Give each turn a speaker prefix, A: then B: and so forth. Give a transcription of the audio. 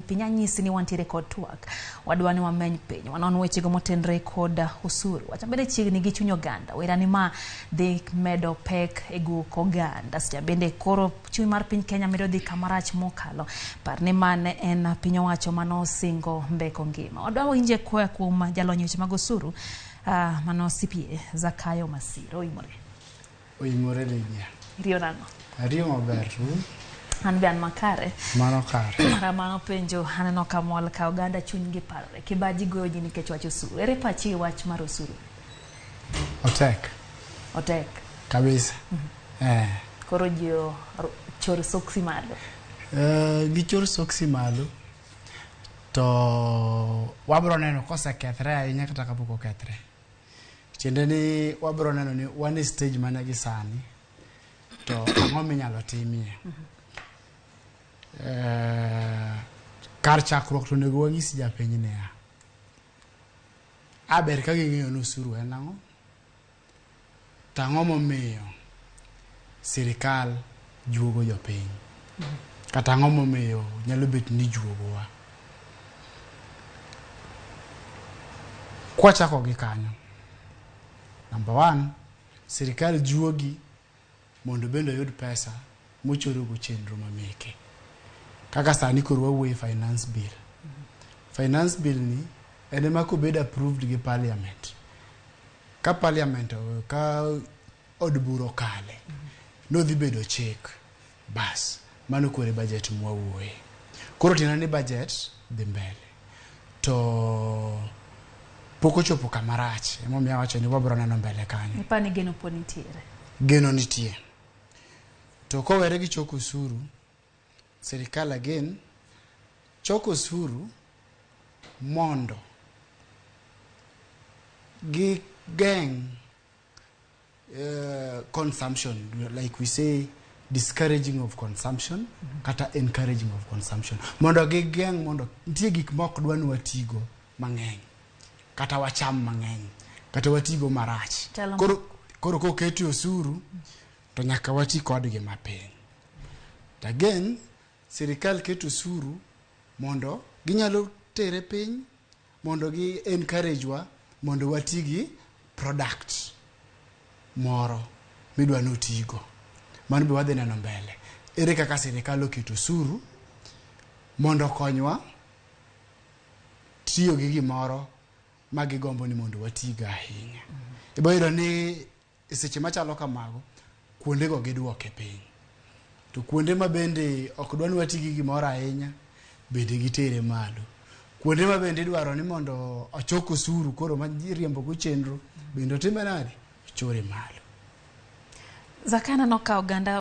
A: Pinya nyisi ni wantiere kod twak wadwani wameny piny wanon wechego motenre kod osuru wachambede chiegni gi chuny oganda werani ma dhi medo pek e guok oganda sia bende koro chuny mar piny Kenya medo dhi kamarach mokalo parni mane en piny owacho manosingo mbeko ngima wadwa winje koya kuom jalony weche mag osuru mano CPA Gayo Masiro
B: Oimore legia
A: rio nano
B: rio maber
A: an be an makare
B: mano kare
A: mano penjo aneno kamol ka oganda chuny gi parre kibaji goyo ji nikech wach osuru ere pachi wach mar osuru otek
B: kabisa
A: koro ji chor soksi malo
B: gichor soksi malo to wabro neno kosekethre ahinya kata kapok okethre tiende ni wabro neno ni one stage mana gi sani to ang'o minyalo timie kar chakruok to nego wanyisi japiny ne aber ka ging'eyo ni osuru en ang'o tang'o momiyo sirkal juogo jopiny kata ang'o momiyo nyalo bet ni juogowa kwachako gi kanyo number 1 sirkal juogi mondo bende yud pesa mochoro go chenro mameke kaka sani koro wawuoye finance bill finance bill ni ene ma kobed approved gi parliament ka parliament ka od buro kale no dhi bedo chik bas mano kore budget mwawuoye koro tina ni budget dhi mbele to poko chopo kamarach emomiyo awacho ni wabro neno mbele kanyo
A: ipani geno po nitiere
B: geno nitie to kowere gi choko osuru sirkal again choko osuru mondo gi gang consumption like we say discouraging of consumption kata encouraging of consumption mondo gi gang mondo nitie gik moko dwani watigo mang'eny kata wacham mang'eny kata watigo marach koro koketi osuru to nyaka wati kodgi mapiny again sirkal keto osuru mondo ginyalo tere piny mondo gi encourage wa mondo watigi product moro midwa notigo mano be wadhi neno mbele ere kaka sirkal oketo osuru mondo konywa tiyo gi gimoro magigombo ni mondo watiga ahinya iboyudo ni seche machalo kamago kuonde go gidwoke piny to kuonde ma bende ok dwani watigi gimoro ahinya bende gitere malo kuonde ma bende dwaro ni mondo ochok osuru koro ma riembo go chenro bende time nade chore malo
A: zakana no ka oganda